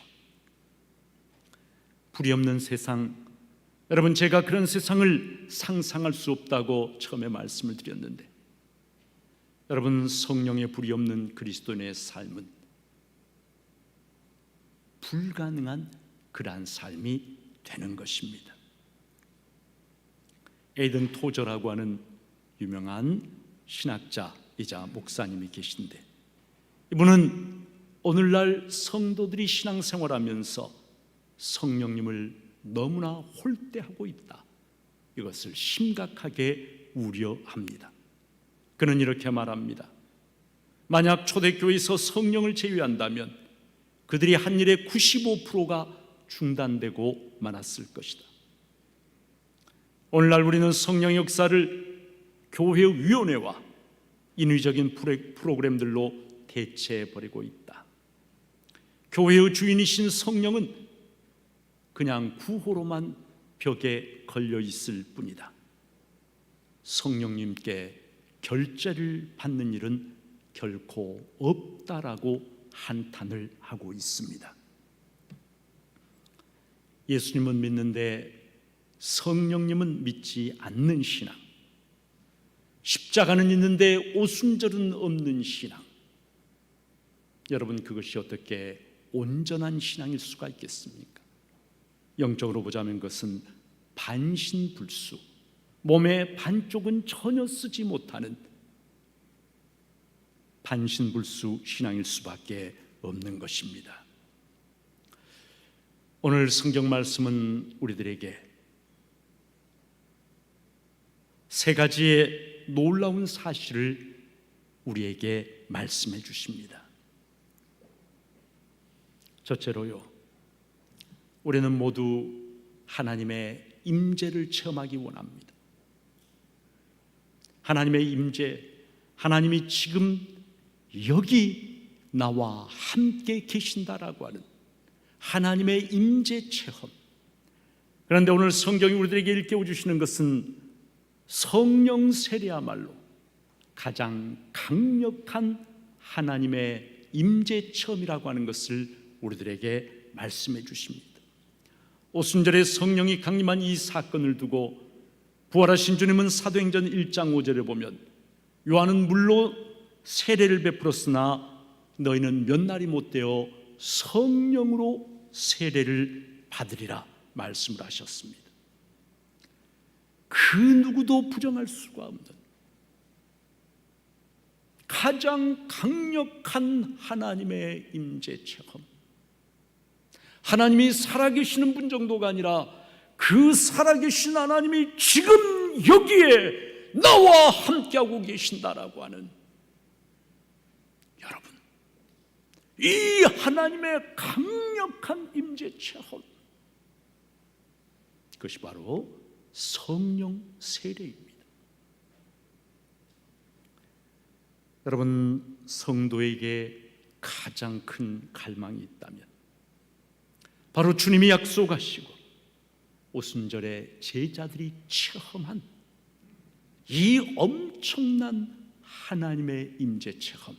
불이 없는 세상, 여러분, 제가 그런 세상을 상상할 수 없다고 처음에 말씀을 드렸는데, 여러분, 성령의 불이 없는 그리스도인의 삶은 불가능한 그러한 삶이 되는 것입니다. 에이든 토저라고 하는 유명한 신학자이자 목사님이 계신데, 이분은 오늘날 성도들이 신앙생활하면서 성령님을 너무나 홀대하고 있다, 이것을 심각하게 우려합니다. 그는 이렇게 말합니다. 만약 초대교회에서 성령을 제외한다면 그들이 한 일의 95%가 중단되고 말았을 것이다. 오늘날 우리는 성령의 역사를 교회위원회와 인위적인 프로그램들로 대체해버리고 있다. 교회의 주인이신 성령은 그냥 구호로만 벽에 걸려 있을 뿐이다. 성령님께 결제를 받는 일은 결코 없다라고 한탄을 하고 있습니다. 예수님은 믿는데 성령님은 믿지 않는 신앙, 십자가는 있는데 오순절은 없는 신앙, 여러분, 그것이 어떻게 온전한 신앙일 수가 있겠습니까? 영적으로 보자면 그것은 반신불수, 몸의 반쪽은 전혀 쓰지 못하는 반신불수 신앙일 수밖에 없는 것입니다. 오늘 성경 말씀은 우리들에게 세 가지의 놀라운 사실을 우리에게 말씀해 주십니다. 첫째로요, 우리는 모두 하나님의 임재를 체험하기 원합니다. 하나님의 임재, 하나님이 지금 여기 나와 함께 계신다라고 하는 하나님의 임재 체험. 그런데 오늘 성경이 우리들에게 일깨워 주시는 것은 성령 세례야말로 가장 강력한 하나님의 임재 체험이라고 하는 것을 우리들에게 말씀해 주십니다. 오순절에 성령이 강림한 이 사건을 두고 부활하신 주님은 사도행전 1장 5절에 보면 요한은 물로 세례를 베풀었으나 너희는 몇 날이 못되어 성령으로 세례를 받으리라 말씀을 하셨습니다. 그 누구도 부정할 수가 없는 가장 강력한 하나님의 임재 체험, 하나님이 살아계시는 분 정도가 아니라 그 살아계신 하나님이 지금 여기에 나와 함께하고 계신다라고 하는, 여러분, 이 하나님의 강력한 임재 체험, 그것이 바로 성령 세례입니다. 여러분, 성도에게 가장 큰 갈망이 있다면 바로 주님이 약속하시고 오순절에 제자들이 체험한 이 엄청난 하나님의 임재 체험,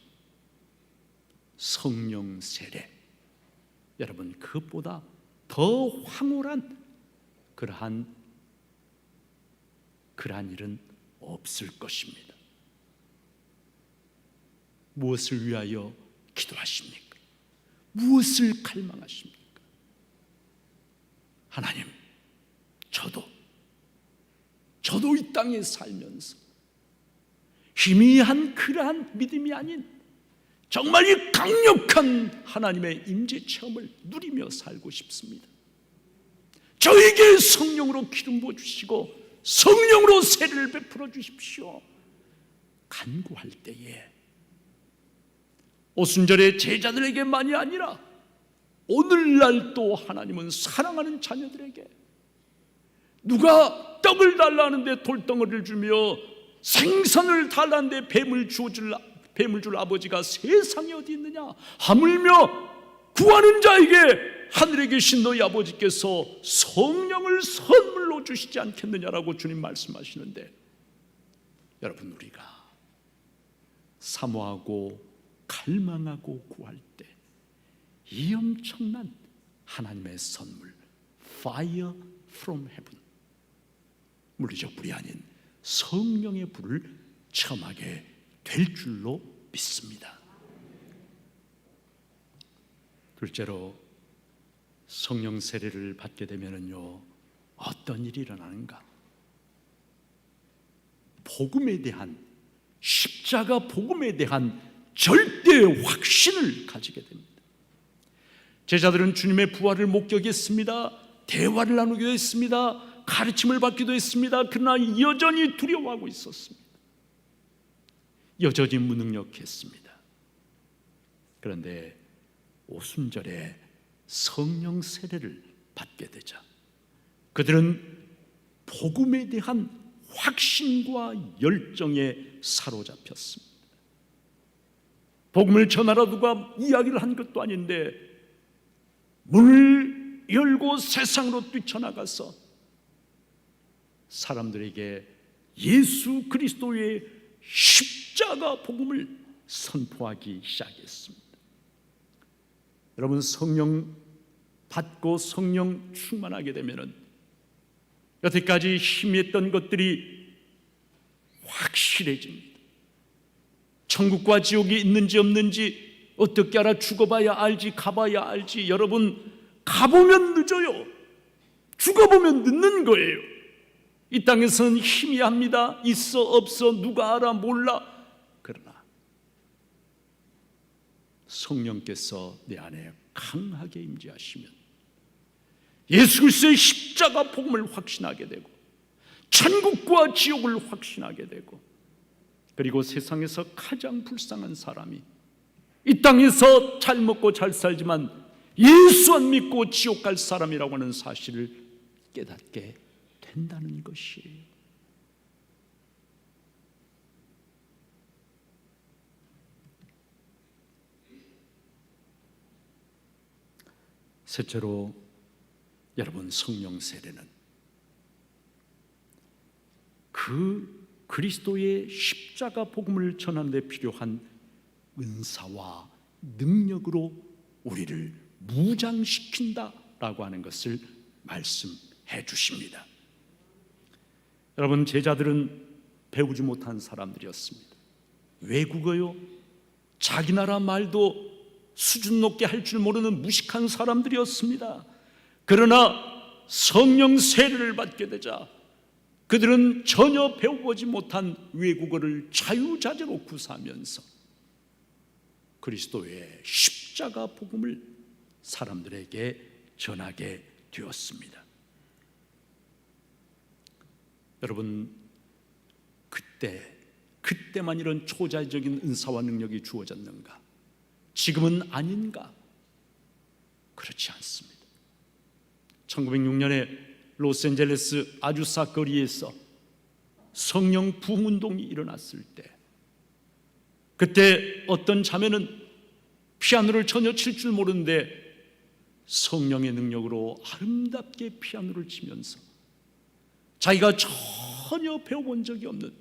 성령 세례. 여러분, 그것보다 더 황홀한 그러한 일은 없을 것입니다. 무엇을 위하여 기도하십니까? 무엇을 갈망하십니까? 하나님, 저도 이 땅에 살면서 희미한 그러한 믿음이 아닌 정말 이 강력한 하나님의 임재 체험을 누리며 살고 싶습니다. 저에게 성령으로 기름 부어 주시고 성령으로 세례를 베풀어 주십시오. 간구할 때에 오순절의 제자들에게만이 아니라 오늘날 또 하나님은 사랑하는 자녀들에게, 누가 떡을 달라는데 돌덩어리를 주며 생선을 달라는데 뱀을 줄 아버지가 세상에 어디 있느냐? 하물며 구하는 자에게 하늘에 계신 너희 아버지께서 성령을 선물로 주시지 않겠느냐라고 주님 말씀하시는데, 여러분, 우리가 사모하고 갈망하고 구할 때 이 엄청난 하나님의 선물, Fire from Heaven, 물리적 불이 아닌 성령의 불을 체험하게 될 줄로 믿습니다. 둘째로, 성령 세례를 받게 되면은요, 어떤 일이 일어나는가? 복음에 대한 십자가 복음에 대한 절대 확신을 가지게 됩니다. 제자들은 주님의 부활을 목격했습니다. 대화를 나누기도 했습니다. 가르침을 받기도 했습니다. 그러나 여전히 두려워하고 있었습니다. 여전히 무능력했습니다. 그런데 오순절에 성령 세례를 받게 되자 그들은 복음에 대한 확신과 열정에 사로잡혔습니다. 복음을 전하라 누가 이야기를 한 것도 아닌데 문을 열고 세상으로 뛰쳐나가서 사람들에게 예수 그리스도의 십자가 복음을 선포하기 시작했습니다. 여러분, 성령 받고 성령 충만하게 되면은 여태까지 희미했던 것들이 확실해집니다. 천국과 지옥이 있는지 없는지 어떻게 알아? 죽어봐야 알지, 가봐야 알지. 여러분, 가보면 늦어요. 죽어보면 늦는 거예요. 이 땅에서는 희미합니다. 있어 없어 누가 알아 몰라. 그러나 성령께서 내 안에 강하게 임재하시면 예수 그리스도의 십자가 복음을 확신하게 되고 천국과 지옥을 확신하게 되고, 그리고 세상에서 가장 불쌍한 사람이 이 땅에서 잘 먹고 잘 살지만 예수 안 믿고 지옥 갈 사람이라고 하는 사실을 깨닫게 된다는 것이에요. 셋째로, 여러분, 성령 세례는 그 그리스도의 십자가 복음을 전하는 데 필요한 은사와 능력으로 우리를 무장시킨다라고 하는 것을 말씀해 주십니다. 여러분, 제자들은 배우지 못한 사람들이었습니다. 외국어요, 자기 나라 말도 수준 높게 할 줄 모르는 무식한 사람들이었습니다. 그러나 성령 세례를 받게 되자 그들은 전혀 배워보지 못한 외국어를 자유자재로 구사하면서 그리스도의 십자가 복음을 사람들에게 전하게 되었습니다. 여러분, 그때만 이런 초자연적인 은사와 능력이 주어졌는가? 지금은 아닌가? 그렇지 않습니다. 1906년에 로스앤젤레스 아주사 거리에서 성령 부흥운동이 일어났을 때, 그때 어떤 자매는 피아노를 전혀 칠 줄 모르는데 성령의 능력으로 아름답게 피아노를 치면서 자기가 전혀 배워본 적이 없는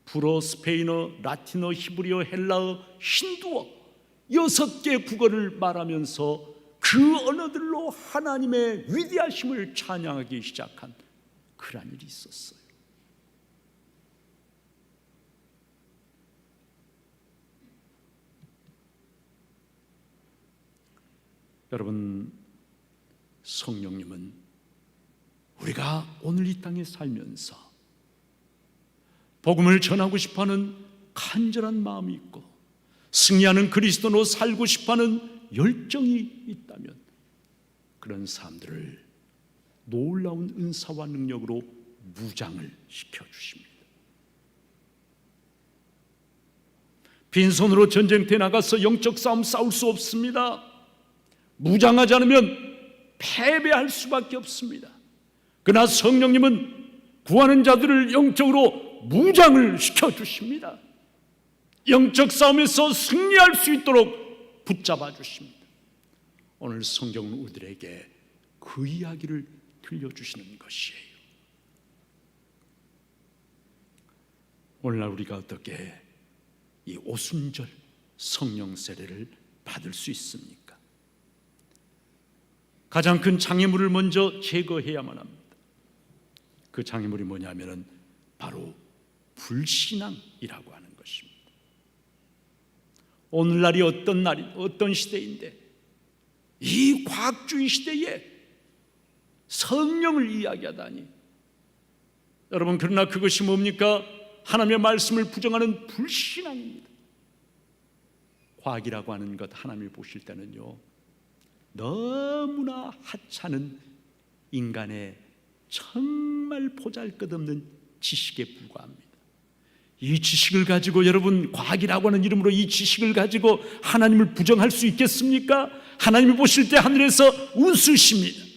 불어, 스페인어, 라틴어, 히브리어, 헬라어, 힌두어 6개 국어를 말하면서 그 언어들로 하나님의 위대하심을 찬양하기 시작한 그런 일이 있었어요. 여러분, 성령님은 우리가 오늘 이 땅에 살면서 복음을 전하고 싶어하는 간절한 마음이 있고 승리하는 그리스도로 살고 싶어하는 열정이 있다면 그런 사람들을 놀라운 은사와 능력으로 무장을 시켜주십니다. 빈손으로 전쟁터에 나가서 영적 싸움 싸울 수 없습니다. 무장하지 않으면 패배할 수밖에 없습니다. 그러나 성령님은 구하는 자들을 영적으로 무장을 시켜주십니다. 영적 싸움에서 승리할 수 있도록 붙잡아 주십니다. 오늘 성경은 우리들에게 그 이야기를 들려주시는 것이에요. 오늘날 우리가 어떻게 이 오순절 성령 세례를 받을 수 있습니까? 가장 큰 장애물을 먼저 제거해야만 합니다. 그 장애물이 뭐냐면은 바로 불신앙이라고 하는 것입니다. 오늘날이 어떤 시대인데 이 과학주의 시대에 성령을 이야기하다니. 여러분, 그러나 그것이 뭡니까? 하나님의 말씀을 부정하는 불신앙입니다. 과학이라고 하는 것 하나님이 보실 때는요, 너무나 하찮은 인간의 정말 보잘것없는 지식에 불과합니다. 이 지식을 가지고, 여러분, 과학이라고 하는 이름으로 이 지식을 가지고 하나님을 부정할 수 있겠습니까? 하나님이 보실 때 하늘에서 웃으십니다.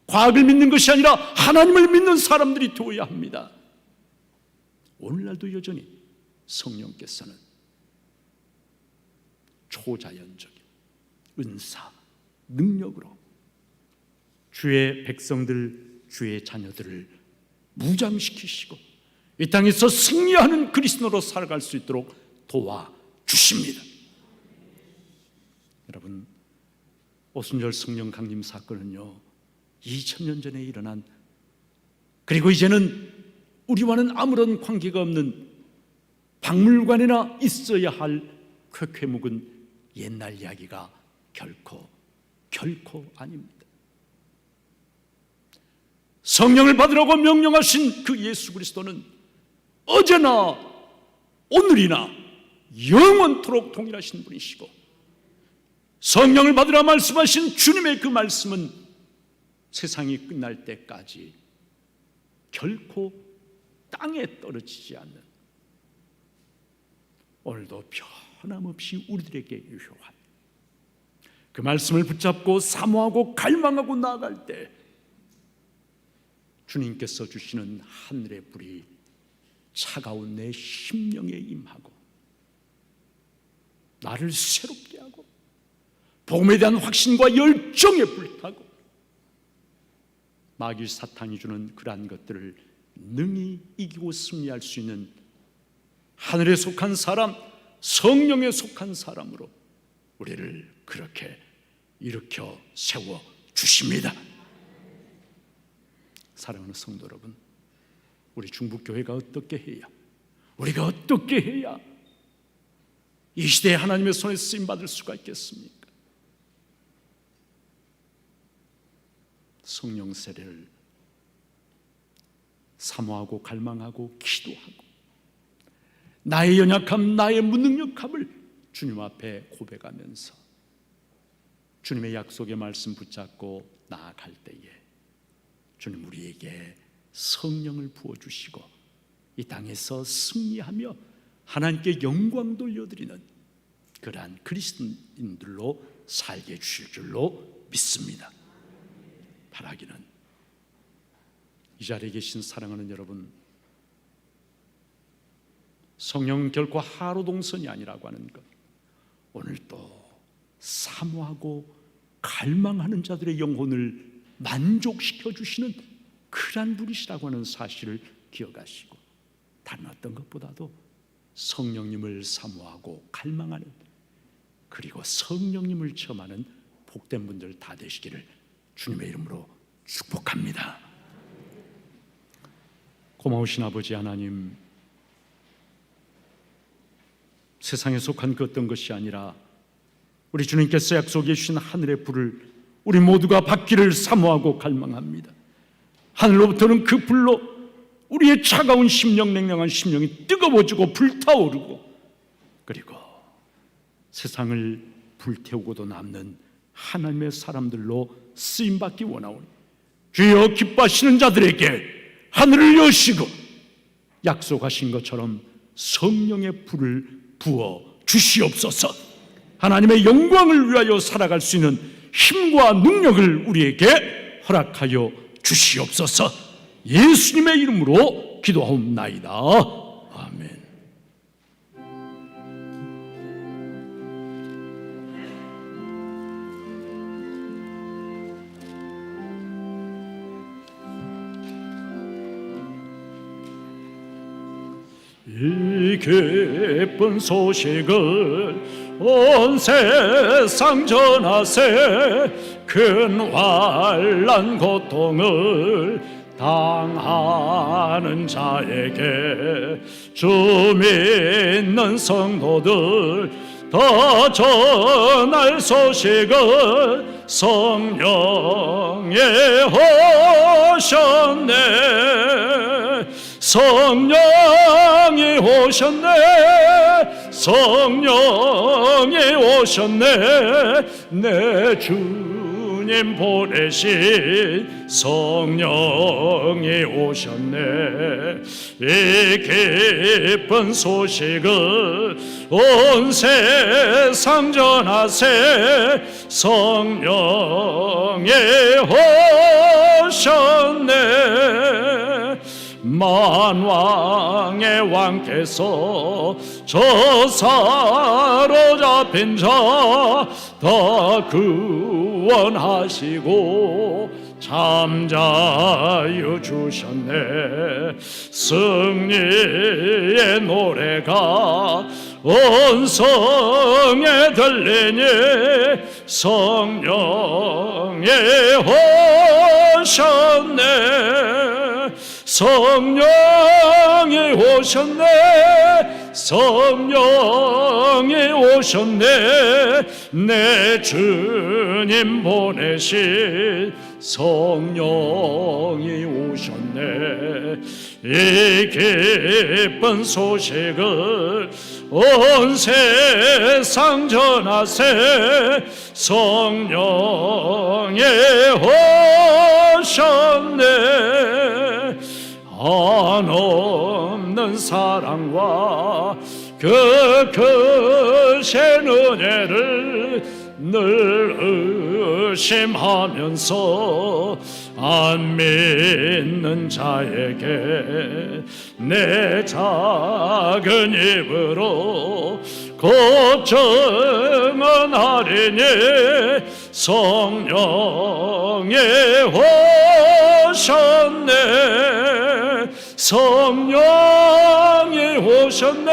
과학을 믿는 것이 아니라 하나님을 믿는 사람들이 되어야 합니다. 오늘날도 여전히 성령께서는 초자연적인 은사, 능력으로 주의 백성들, 주의 자녀들을 무장시키시고 이 땅에서 승리하는 그리스도로 살아갈 수 있도록 도와주십니다. 여러분, 오순절 성령 강림 사건은요, 2000년 전에 일어난, 그리고 이제는 우리와는 아무런 관계가 없는 박물관에나 있어야 할 쾌쾌묵은 옛날 이야기가 결코 아닙니다. 성령을 받으라고 명령하신 그 예수 그리스도는 어제나 오늘이나 영원토록 동일하신 분이시고, 성령을 받으라 말씀하신 주님의 그 말씀은 세상이 끝날 때까지 결코 땅에 떨어지지 않는, 오늘도 변함없이 우리들에게 유효한 그 말씀을 붙잡고 사모하고 갈망하고 나아갈 때 주님께서 주시는 하늘의 불이 차가운 내 심령에 임하고 나를 새롭게 하고 복음에 대한 확신과 열정에 불타고 마귀 사탄이 주는 그러한 것들을 능히 이기고 승리할 수 있는 하늘에 속한 사람, 성령에 속한 사람으로 우리를 그렇게 일으켜 세워 주십니다. 사랑하는 성도 여러분, 우리 중북교회가 어떻게 해야, 우리가 어떻게 해야 이 시대에 하나님의 손에 쓰임받을 수가 있겠습니까? 성령 세례를 사모하고 갈망하고 기도하고 나의 연약함, 나의 무능력함을 주님 앞에 고백하면서 주님의 약속의 말씀 붙잡고 나아갈 때에 주님 우리에게 성령을 부어주시고 이 땅에서 승리하며 하나님께 영광 돌려드리는 그러한 그리스도인들로 살게 해주실 줄로 믿습니다. 바라기는 이 자리에 계신 사랑하는 여러분, 성령 결코 하루 동선이 아니라고 하는 것, 오늘도 사모하고 갈망하는 자들의 영혼을 만족시켜 주시는 그러한 분이시라고 하는 사실을 기억하시고, 다른 어떤 것보다도 성령님을 사모하고 갈망하는, 그리고 성령님을 체험하는 복된 분들 다 되시기를 주님의 이름으로 축복합니다. 고마우신 아버지 하나님, 세상에 속한 그 어떤 것이 아니라 우리 주님께서 약속해 주신 하늘의 불을 우리 모두가 받기를 사모하고 갈망합니다. 하늘로부터는 그 불로 우리의 차가운 심령, 냉랭한 심령이 뜨거워지고 불타오르고, 그리고 세상을 불태우고도 남는 하나님의 사람들로 쓰임받기 원하오니 주여 기뻐하시는 자들에게 하늘을 여시고 약속하신 것처럼 성령의 불을 부어 주시옵소서. 하나님의 영광을 위하여 살아갈 수 있는 힘과 능력을 우리에게 허락하여 주시옵소서. 예수님의 이름으로 기도하옵나이다. 아멘. 이 기쁜 소식을 온 세상 전하세, 큰 환난 고통을 당하는 자에게 주 믿는 성도들 더 전할 소식을 성령에 하셨네. 성령의 성령이 오셨네. 성령이 오셨네. 내 주님 보내신 성령이 오셨네. 이 기쁜 소식을 온 세상 전하세. 성령이 오셨네. 만왕의 왕께서 저 사로잡힌 자 다 구원하시고 잠자유 주셨네. 승리의 노래가 온 성에 들리니 성령이 오셨네. 성령이 오셨네. 성령이 오셨네. 내 주님 보내신 성령이 오셨네. 이 기쁜 소식을 온 세상 전하세. 성령이 오셨네. 한없는 사랑과 그 크신 은혜를 늘 의심하면서 안 믿는 자에게 내 작은 입으로 곧 증언하리니 성령이 오셨네. 성령이 오셨네.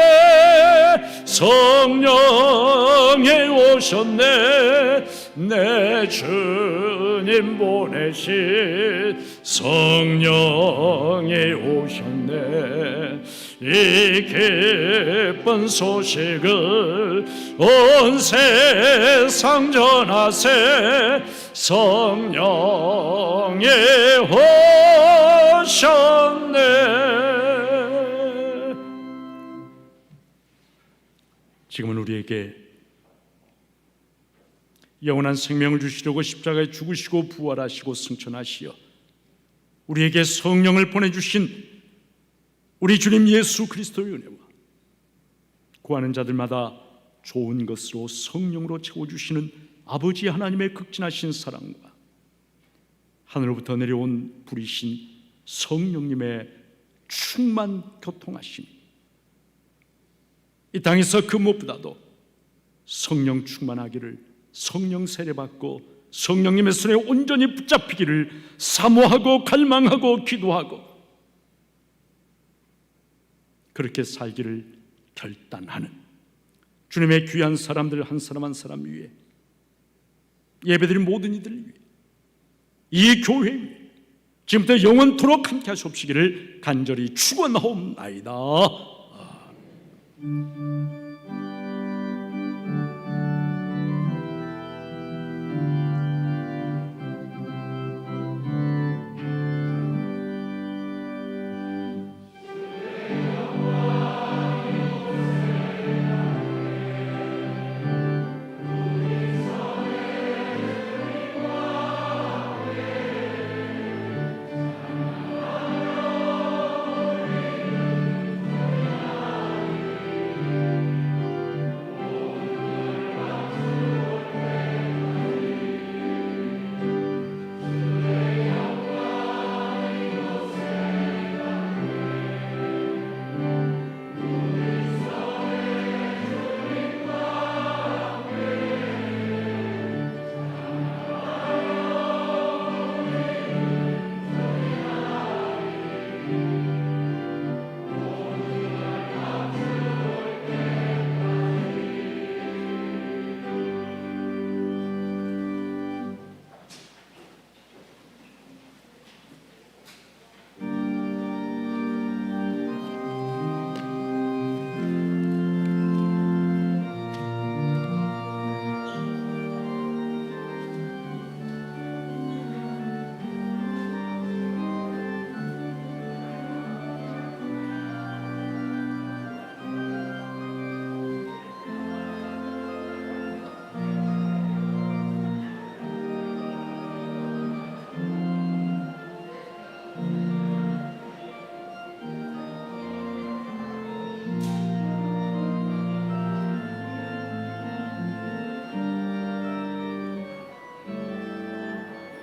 성령이 오셨네. 내 주님 보내신 성령이 오셨네. 이 기쁜 소식을 온 세상 전하세. 성령이 오셨네. 지금은 우리에게 영원한 생명을 주시려고 십자가에 죽으시고 부활하시고 승천하시어 우리에게 성령을 보내주신 우리 주님 예수 그리스도의 은혜와 구하는 자들마다 좋은 것으로 성령으로 채워주시는 아버지 하나님의 극진하신 사랑과 하늘로부터 내려온 불이신 성령님의 충만 교통하심이 이 땅에서 그 무엇보다도 성령 충만하기를, 성령 세례받고 성령님의 손에 온전히 붙잡히기를 사모하고 갈망하고 기도하고 그렇게 살기를 결단하는 주님의 귀한 사람들 한 사람 한 사람 위에, 예배드린 모든 이들 위에, 이 교회 위에 지금부터 영원토록 함께 하시옵시기를 간절히 축원하옵나이다.